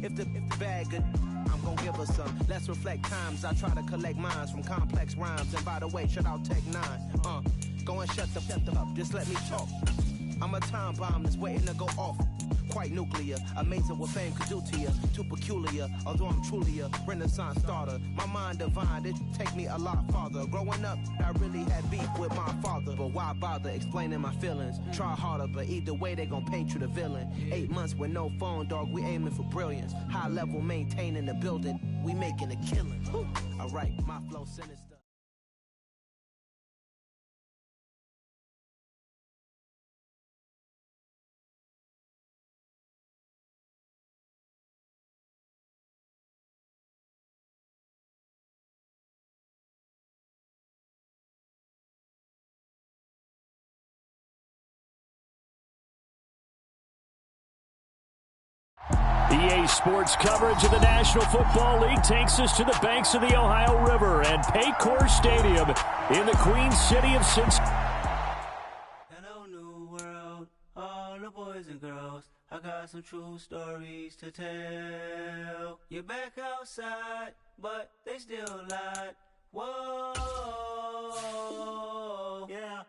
If the bag good, I'm gon' give her some. Let's reflect times. I try to collect minds from complex rhymes. And by the way, shut out Tech 9. Go and shut the up. Just let me talk. I'm a time bomb that's waiting to go off. Quite nuclear, amazing what fame could do to you. Too peculiar, although I'm truly a renaissance starter. My mind divine, it take me a lot farther. Growing up, I really had beef with my father. But why bother explaining my feelings? Try harder, but either way they gon' paint you the villain. 8 months with no phone, dog, we aiming for brilliance. High level maintaining the building, we making a killing. Alright, my flow sinister. EA Sports coverage of the National Football League takes us to the banks of the Ohio River and Paycor Stadium in the Queen City of Cincinnati. Hello, new world, all the boys and girls. I got some true stories to tell. You're back outside, but they still lied. Whoa, yeah.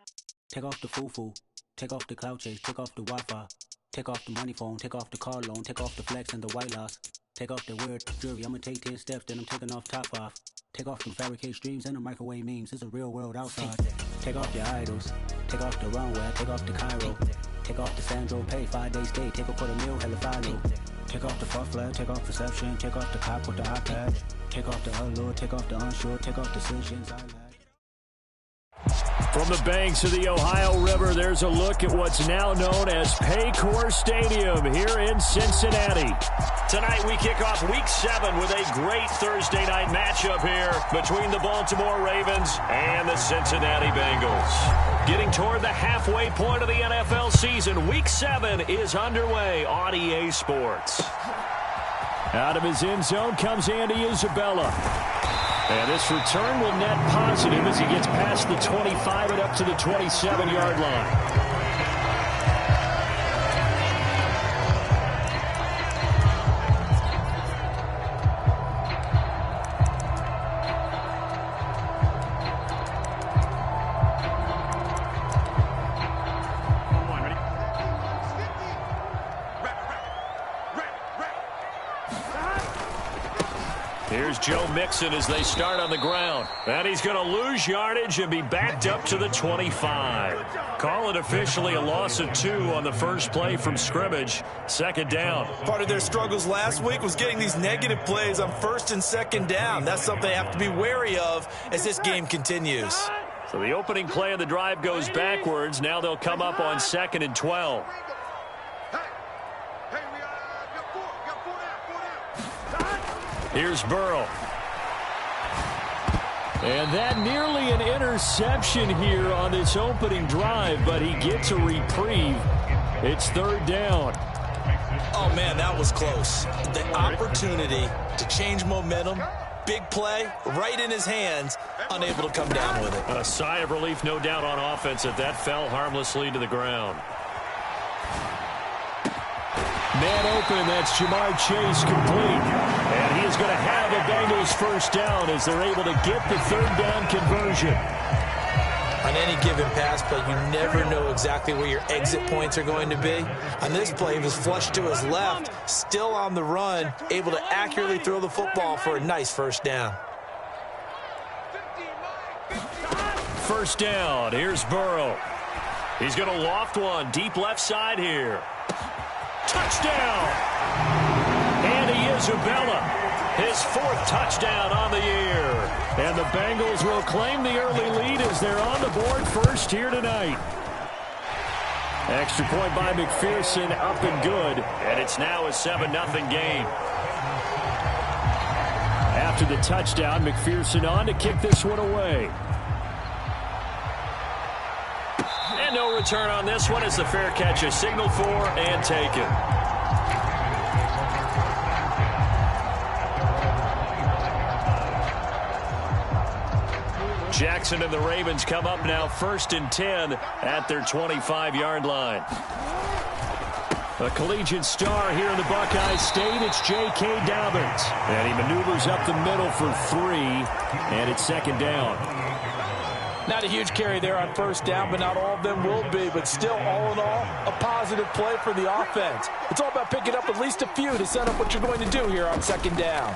Take off the foo-foo, take off the cloud chase, take off the Wi-Fi. Take off the money phone, take off the car loan, take off the flex and the white loss. Take off the weird jewelry, I'ma take 10 steps, then I'm taking off top off. Take off them fabricated streams and the microwave memes, it's a real world outside. Take off your idols, take off the runway, take off the Cairo. Take off the Sandro Pay, 5 days stay, take a quarter meal, hella final. Take off the far flag, take off perception, take off the cop with the iPad. Take off the allure, take off the unsure, take off decisions I lack. From the banks of the Ohio River, there's a look at what's now known as Paycor Stadium here in Cincinnati. Tonight we kick off Week 7 with a great Thursday night matchup here between the Baltimore Ravens and the Cincinnati Bengals. Getting toward the halfway point of the NFL season, Week 7 is underway on EA Sports. Out of his end zone comes Andy Isabella. And this return will net positive as he gets past the 25 and up to the 27-yard line. Here's Joe Mixon as they start on the ground. And he's going to lose yardage and be backed up to the 25. Call it officially a loss of 2 on the first play from scrimmage. Second down. Part of their struggles last week was getting these negative plays on first and second down. That's something they have to be wary of as this game continues. So the opening play of the drive goes backwards. Now they'll come up on 2nd and 12. Here's Burrow. And that nearly an interception here on this opening drive, but he gets a reprieve. It's 3rd down. Oh, man, that was close. The opportunity to change momentum, big play, right in his hands, unable to come down with it. A sigh of relief, no doubt, on offense that fell harmlessly to the ground. Man open, that's Jamar Chase complete. And he is going to have a Bengals first down as they're able to get the 3rd down conversion. On any given pass play, you never know exactly where your exit points are going to be. On this play, he was flushed to his left, still on the run, able to accurately throw the football for a nice first down. First down, here's Burrow. He's going to loft one, deep left side here. Touchdown! Andy Isabella, his 4th touchdown on the year. And the Bengals will claim the early lead as they're on the board first here tonight. Extra point by McPherson, up and good. And it's now a 7-0 game. After the touchdown, McPherson on to kick this one away. And no return on this one as the fair catch is signaled for and taken. Jackson and the Ravens come up now 1st and 10 at their 25-yard line. A collegiate star here in the Buckeye State, it's J.K. Dobbins. And he maneuvers up the middle for 3, and it's second down. Not a huge carry there on first down, but not all of them will be. But still, all in all, a positive play for the offense. It's all about picking up at least a few to set up what you're going to do here on second down.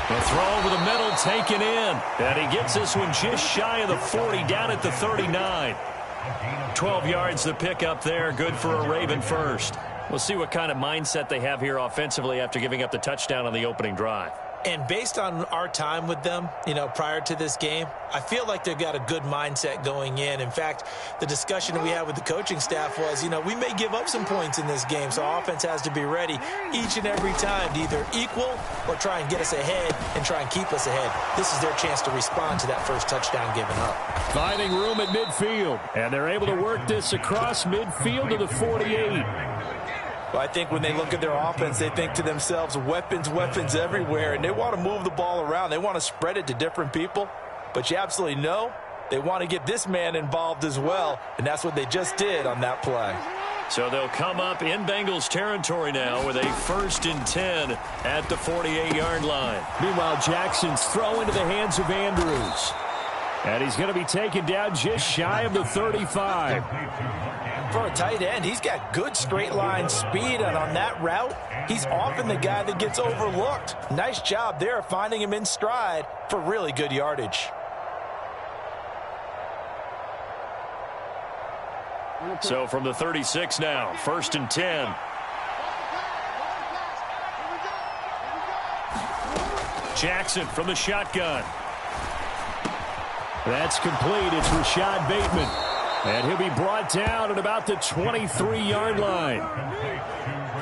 The throw over the middle taken in. And he gets this one just shy of the 40, down at the 39. 12 yards to pick up there. Good for a Raven first. We'll see what kind of mindset they have here offensively after giving up the touchdown on the opening drive. And based on our time with them, prior to this game, I feel like they've got a good mindset going in. In fact, the discussion that we had with the coaching staff was, we may give up some points in this game, so our offense has to be ready each and every time to either equal or try and get us ahead and try and keep us ahead. This is their chance to respond to that first touchdown given up. Finding room at midfield, and they're able to work this across midfield to the 48. Well, I think when they look at their offense, they think to themselves, weapons, weapons everywhere, and they want to move the ball around. They want to spread it to different people, but you absolutely know they want to get this man involved as well, and that's what they just did on that play. So they'll come up in Bengals territory now with a 1st and 10 at the 48-yard line. Meanwhile, Jackson's throw into the hands of Andrews. And he's going to be taken down just shy of the 35. For a tight end, he's got good straight line speed, and on that route, he's often the guy that gets overlooked. Nice job there finding him in stride for really good yardage. So from the 36 now, 1st and 10. Jackson from the shotgun. That's complete. It's Rashad Bateman. And he'll be brought down at about the 23-yard line.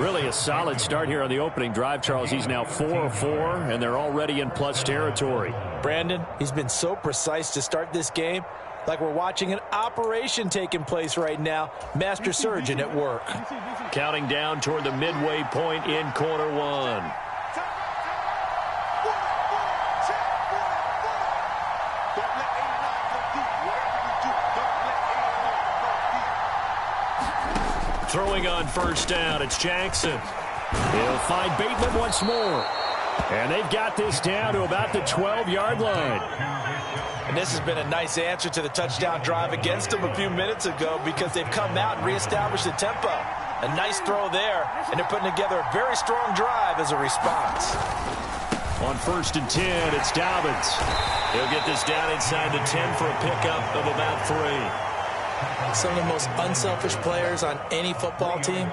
Really a solid start here on the opening drive, Charles. He's now 4 of 4, and they're already in plus territory. Brandon, he's been so precise to start this game. Like we're watching an operation taking place right now. Master surgeon at work. Counting down toward the midway point in quarter one. Throwing on first down, it's Jackson. He'll find Bateman once more. And they've got this down to about the 12-yard line. And this has been a nice answer to the touchdown drive against them a few minutes ago because they've come out and reestablished the tempo. A nice throw there, and they're putting together a very strong drive as a response. On 1st and 10, it's Dobbins. He'll get this down inside the 10 for a pickup of about 3. Some of the most unselfish players on any football team,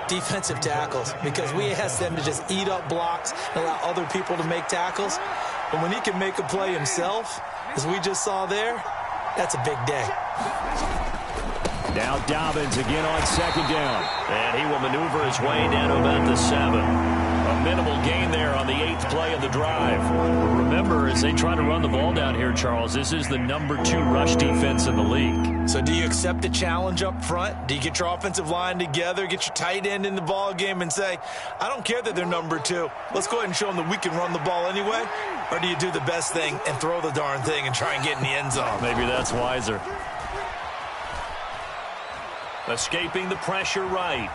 defensive tackles, because we ask them to just eat up blocks and allow other people to make tackles. But when he can make a play himself, as we just saw there, that's a big day. Now Dobbins again on 2nd down. And he will maneuver his way down to about the 7. A minimal gain there on the 8th play of the drive. Remember, as they try to run the ball down here, Charles, this is the number 2 rush defense in the league. So do you accept the challenge up front? Do you get your offensive line together, get your tight end in the ball game and say, I don't care that they're number 2. Let's go ahead and show them that we can run the ball anyway? Or do you do the best thing and throw the darn thing and try and get in the end zone? Maybe that's wiser. Escaping the pressure right.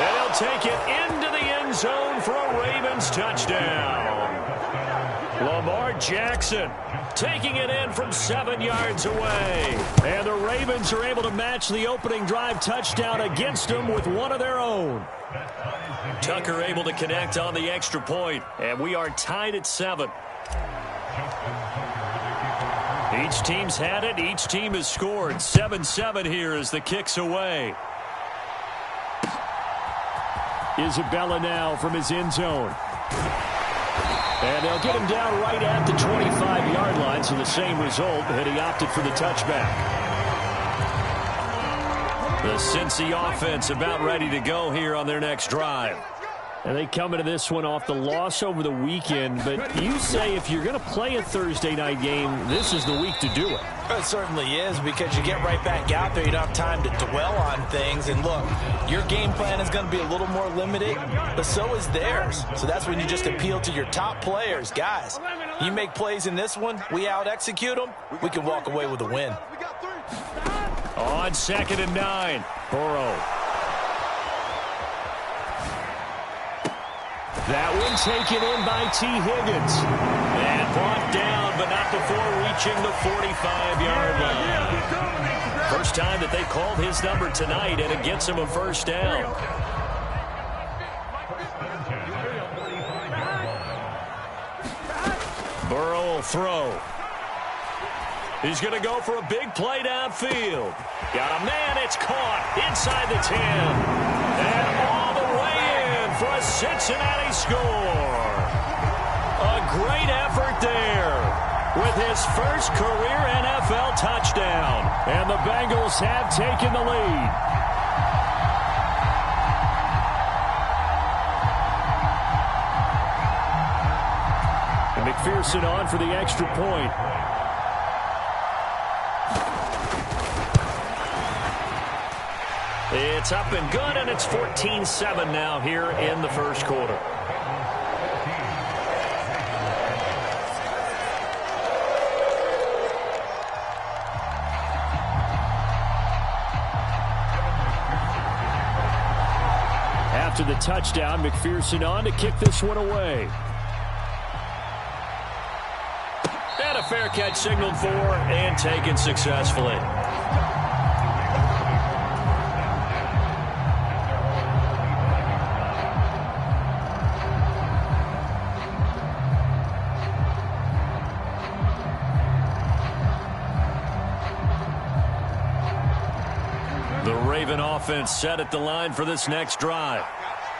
And he'll take it into the end zone for a Ravens touchdown. Lamar Jackson taking it in from 7 yards away. And the Ravens are able to match the opening drive touchdown against them with one of their own. Tucker able to connect on the extra point, and we are tied at 7. Each team's had it. Each team has scored. 7-7 here as the kick's away. Isabella now from his end zone. And they'll get him down right at the 25-yard line, so the same result, and he opted for the touchback. The Cincy offense about ready to go here on their next drive. And they come into this one off the loss over the weekend, but you say if you're going to play a Thursday night game, this is the week to do it. It certainly is, because you get right back out there. You don't have time to dwell on things. And look, your game plan is going to be a little more limited, but so is theirs. So that's when you just appeal to your top players. Guys, you make plays in this one, we out-execute them, we can walk away with a win. On 2nd and 9, Burrow. That one taken in by T. Higgins. And brought down, but not before reaching the 45-yard line. First time that they called his number tonight, and it gets him a first down. Burrow will throw. He's going to go for a big play downfield. Got a man, it's caught inside the 10. And all the way in for a Cincinnati score. A great effort there with his first career NFL touchdown. And the Bengals have taken the lead. And McPherson on for the extra point. It's up and good, and it's 14-7 now here in the first quarter. After the touchdown, McPherson on to kick this one away. And a fair catch signaled for and taken successfully. Offense set at the line for this next drive.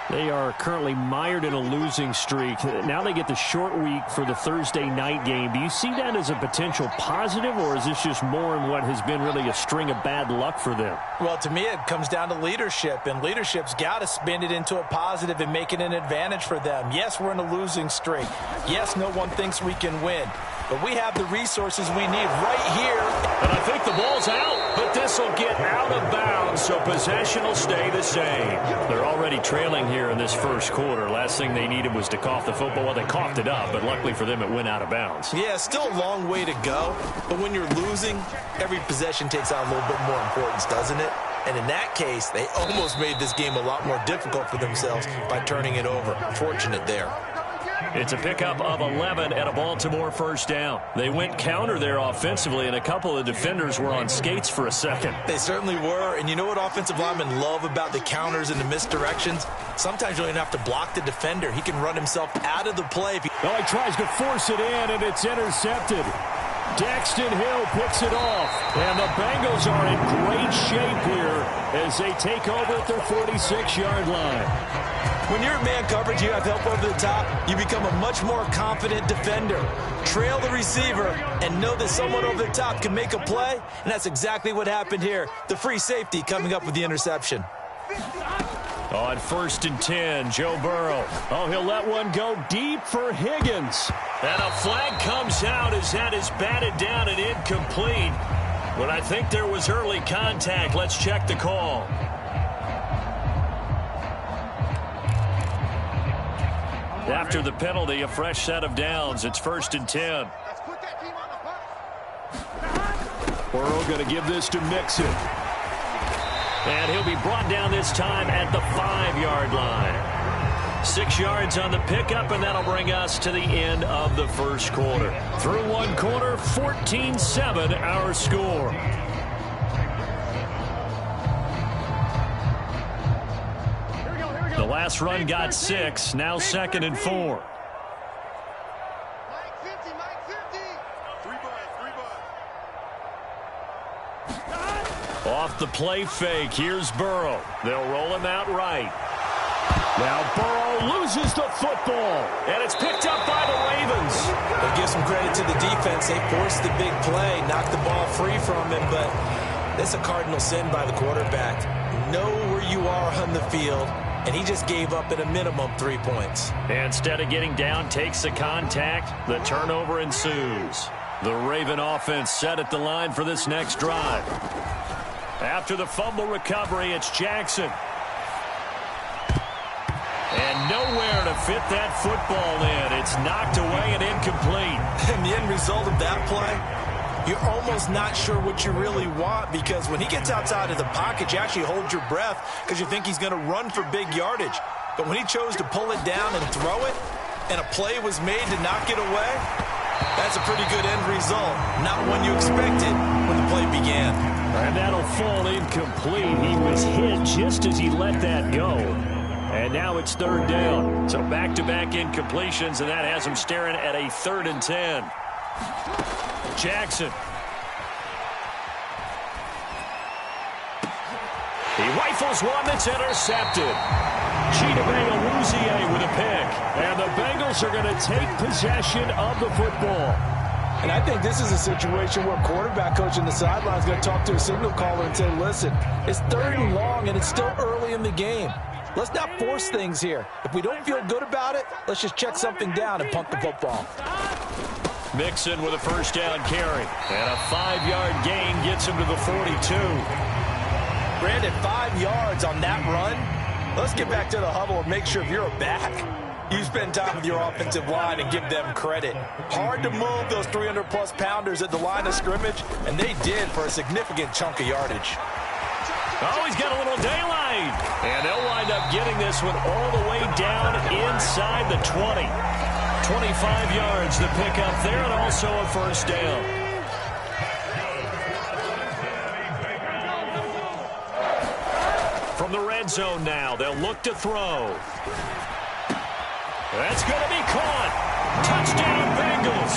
They are currently mired in a losing streak. Now they get the short week for the Thursday night game. Do you see that as a potential positive, or is this just more in what has been really a string of bad luck for them? Well, to me, it comes down to leadership, and leadership's got to spin it into a positive and make it an advantage for them. Yes, we're in a losing streak. Yes, no one thinks we can win. But we have the resources we need right here. And I think the ball's out, but this will get out of bounds, so possession will stay the same. They're already trailing here in this first quarter. Last thing they needed was to cough the football. Well, they coughed it up, but luckily for them, it went out of bounds. Yeah, still a long way to go. But when you're losing, every possession takes on a little bit more importance, doesn't it? And in that case, they almost made this game a lot more difficult for themselves by turning it over. Fortunate there. It's a pickup of 11 and a Baltimore first down. They went counter there offensively, and a couple of defenders were on skates for a second. They certainly were, and you know what offensive linemen love about the counters and the misdirections? Sometimes you don't even have to block the defender. He can run himself out of the play. Well, he tries to force it in, and it's intercepted. Daxton Hill picks it off, and the Bengals are in great shape here as they take over at their 46-yard line. When you're in man coverage, you have help over the top, you become a much more confident defender. Trail the receiver and know that someone over the top can make a play, and that's exactly what happened here. The free safety coming up with the interception. On 1st and 10, Joe Burrow. Oh, he'll let one go deep for Higgins. And a flag comes out as that is batted down and incomplete. But I think there was early contact. Let's check the call. After the penalty, a fresh set of downs. It's 1st and 10. Burrow going to give this to Mixon. And he'll be brought down this time at the 5-yard line. 6 yards on the pickup, and that'll bring us to the end of the first quarter. Through one quarter, 14-7 our score. The last run got 6, now 2nd and 4. Off the play fake, here's Burrow. They'll roll him out right. Now Burrow loses the football, and it's picked up by the Ravens. They'll give some credit to the defense. They forced the big play, knocked the ball free from him, but that's a cardinal sin by the quarterback. Know where you are on the field, and he just gave up at a minimum 3 points. Instead of getting down, takes the contact. The turnover ensues. The Raven offense set at the line for this next drive. After the fumble recovery, it's Jackson. And nowhere to fit that football in. It's knocked away and incomplete. And the end result of that play, you're almost not sure what you really want, because when he gets outside of the pocket, you actually hold your breath because you think he's going to run for big yardage. But when he chose to pull it down and throw it, and a play was made to knock it away, that's a pretty good end result. Not one you expected when the play began. And that'll fall incomplete. He was hit just as he let that go. And now it's 3rd down. So back-to-back incompletions, and that has him staring at a 3rd and 10. Jackson. He rifles one that's intercepted. Chidobe with a pick. And the Bengals are going to take possession of the football. And I think this is a situation where quarterback coach in the sideline is going to talk to a signal caller and say, listen, it's 3rd and long and it's still early in the game. Let's not force things here. If we don't feel good about it, let's just check something down and punt the football. Mixon with a 1st down carry. And a 5-yard gain gets him to the 42. Brandon, 5 yards on that run. Let's get back to the huddle and make sure if you're a back, you spend time with your offensive line and give them credit. Hard to move those 300-plus pounders at the line of scrimmage, and they did for a significant chunk of yardage. Oh, he's got a little daylight. And they'll wind up getting this one all the way down inside the 20. 25 yards to pick up there, and also a 1st down. From the red zone now, they'll look to throw. That's going to be caught. Touchdown, Bengals.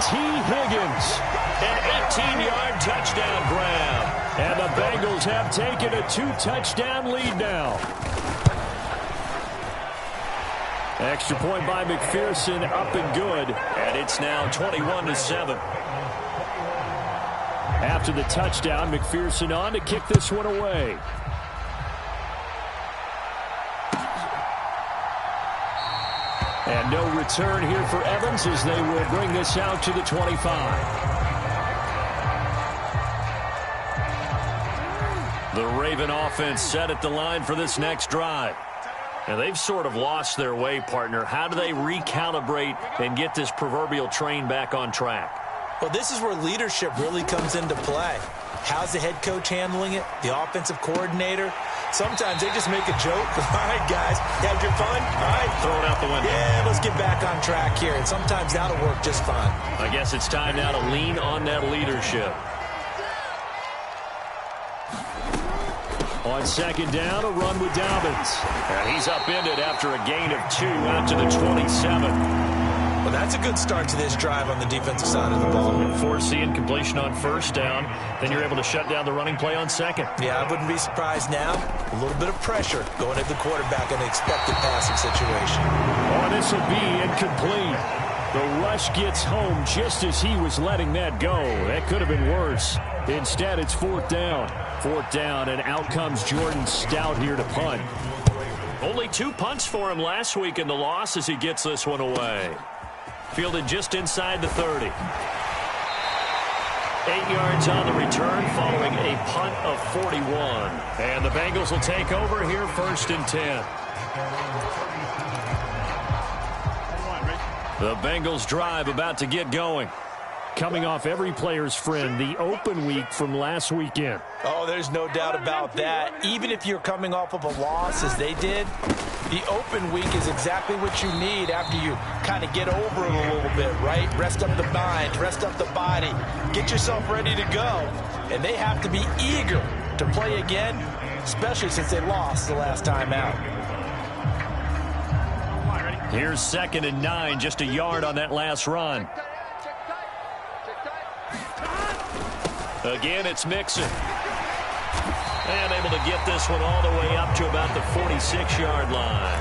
T. Higgins, an 18-yard touchdown grab. And the Bengals have taken a 2-touchdown lead now. Extra point by McPherson, up and good. And it's now 21-7. After the touchdown, McPherson on to kick this one away. And no return here for Evans as they will bring this out to the 25. The Raven offense set at the line for this next drive. And they've sort of lost their way, partner. How do they recalibrate and get this proverbial train back on track? Well, this is where leadership really comes into play. How's the head coach handling it? The offensive coordinator? Sometimes they just make a joke. All right, guys, you had your fun? All right. Throw it out the window. Yeah, let's get back on track here. And sometimes that'll work just fine. I guess it's time now to lean on that leadership. On 2nd down, a run with Dobbins. And he's upended after a gain of 2 out to the 27. Well, that's a good start to this drive on the defensive side of the ball. Force the incompletion on 1st down. Then you're able to shut down the running play on 2nd. Yeah, I wouldn't be surprised now. A little bit of pressure going at the quarterback in an expected passing situation. Oh, this will be incomplete. The rush gets home just as he was letting that go. That could have been worse. Instead, it's 4th down. 4th down, and out comes Jordan Stout here to punt. Only 2 punts for him last week in the loss as he gets this one away. Fielded just inside the 30. 8 yards on the return following a punt of 41. And the Bengals will take over here 1st and 10. The Bengals drive about to get going. Coming off every player's friend, the open week from last weekend. Oh, there's no doubt about that. Even if you're coming off of a loss as they did, the open week is exactly what you need after you kind of get over it a little bit, right? Rest up the mind, rest up the body, get yourself ready to go. And they have to be eager to play again, especially since they lost the last time out. Here's 2nd and 9, just a yard on that last run. Again, it's Mixon. And able to get this one all the way up to about the 46-yard line.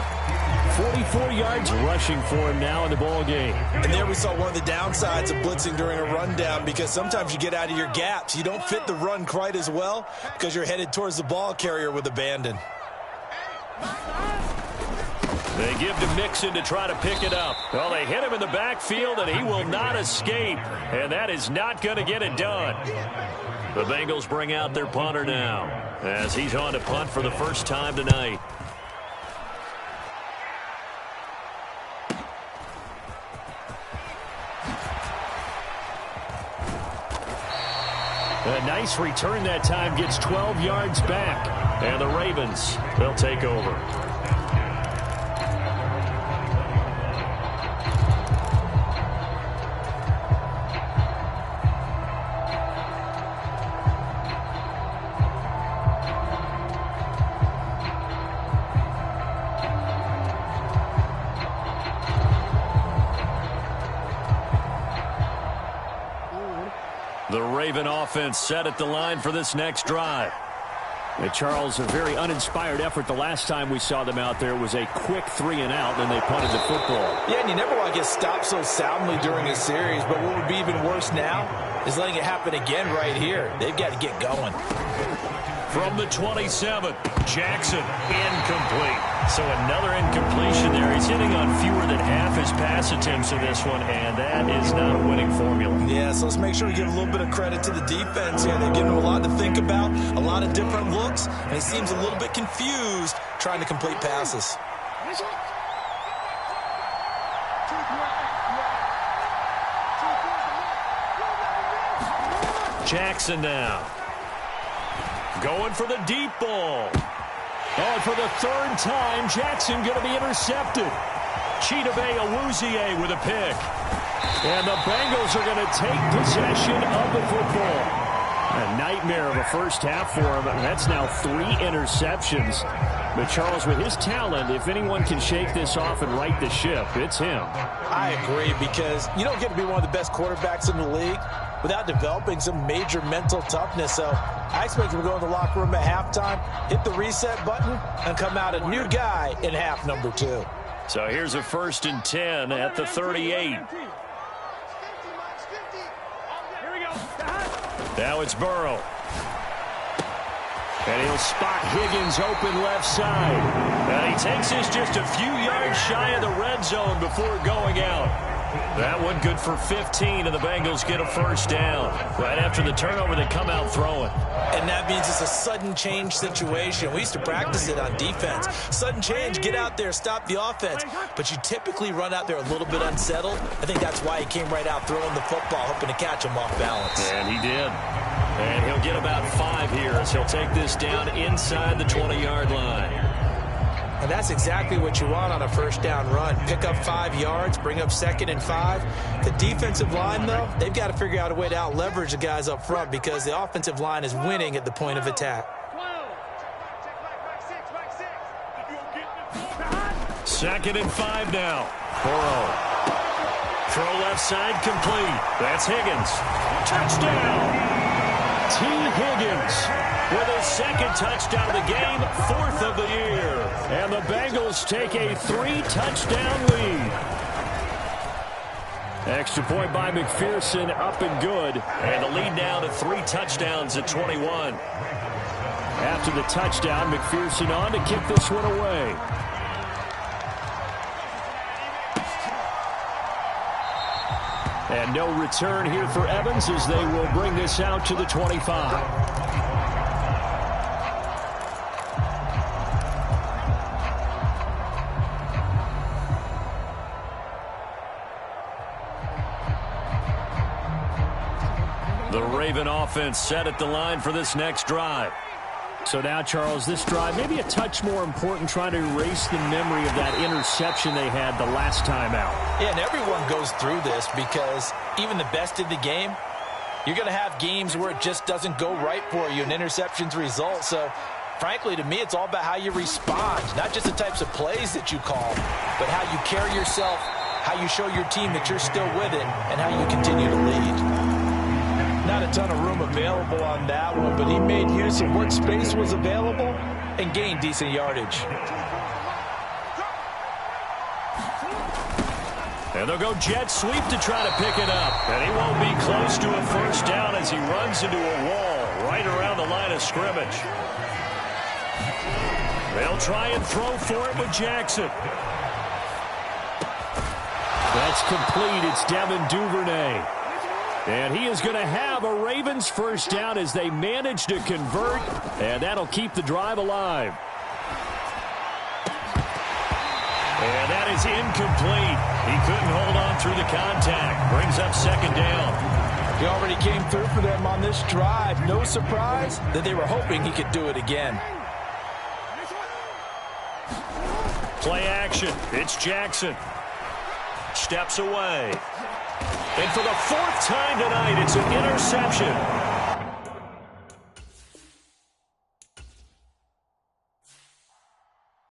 44 yards rushing for him now in the ball game. And there we saw one of the downsides of blitzing during a rundown, because sometimes you get out of your gaps. You don't fit the run quite as well because you're headed towards the ball carrier with abandon. They give to Mixon to try to pick it up. Well, they hit him in the backfield, and he will not escape. And that is not going to get it done. The Bengals bring out their punter now as he's on to punt for the first time tonight. A nice return that time, gets 12 yards back. And the Ravens, they'll take over. The Raven offense set at the line for this next drive. And Charles, a very uninspired effort the last time we saw them out there. It was a quick 3-and-out, then they punted the football. Yeah, and you never want to get stopped so soundly during a series, but what would be even worse now is letting it happen again right here. They've got to get going. From the 27, Jackson, incomplete. So another incompletion there. He's hitting on fewer than half his pass attempts in this one, and that is not a winning formula. Yeah, so let's make sure we give a little bit of credit to the defense here. They've given him a lot to think about, a lot of different looks, and he seems a little bit confused trying to complete passes. Jackson now. Going for the deep ball. And for the third time, Jackson going to be intercepted. Chidobe Awuzie with a pick. And the Bengals are going to take possession of the football. A nightmare of a first half for him. That's now 3 interceptions. But Charles, with his talent, if anyone can shake this off and right the ship, it's him. I agree, because you don't get to be one of the best quarterbacks in the league without developing some major mental toughness. So I expect him to go in the locker room at halftime, hit the reset button, and come out a new guy in half number 2. So here's a 1st and 10 at the 38. Now it's Burrow. And he'll spot Higgins open left side. And he takes this just a few yards shy of the red zone before going out. That one good for 15, and the Bengals get a first down. Right after the turnover, they come out throwing. And that means it's a sudden change situation. We used to practice it on defense. Sudden change, get out there, stop the offense. But you typically run out there a little bit unsettled. I think that's why he came right out throwing the football, hoping to catch him off balance. And he did. And he'll get about 5 here as he'll take this down inside the 20-yard line. And that's exactly what you want on a first down run. Pick up 5 yards, bring up 2nd and 5. The defensive line, though, they've got to figure out a way to out-leverage the guys up front because the offensive line is winning at the point of attack. 2nd and 5 now. Burrow. Throw left side complete. That's Higgins. Touchdown. T. Higgins with his 2nd touchdown of the game, 4th of the year. And the Bengals take a 3-touchdown lead. Extra point by McPherson, up and good. And the lead now to 3 touchdowns at 21. After the touchdown, McPherson on to kick this one away. And no return here for Evans as they will bring this out to the 25. The Raven offense set at the line for this next drive. So now, Charles, this drive maybe a touch more important, trying to erase the memory of that interception they had the last time out. Yeah, and everyone goes through this because even the best in the game, you're going to have games where it just doesn't go right for you, and interceptions result. So, frankly, to me, it's all about how you respond, not just the types of plays that you call, but how you carry yourself, how you show your team that you're still with it, and how you continue to lead. Not a ton of room available on that one, but he made use of what space was available and gained decent yardage. And they'll go jet sweep to try to pick it up. And he won't be close to a first down as he runs into a wall right around the line of scrimmage. They'll try and throw for it with Jackson. That's complete. It's Devin Duvernay. And he is going to have a Ravens first down as they manage to convert, and that'll keep the drive alive. And that is incomplete. He couldn't hold on through the contact. Brings up 2nd down. He already came through for them on this drive. No surprise that they were hoping he could do it again. Play action. It's Jackson. Steps away. And for the fourth time tonight, it's an interception.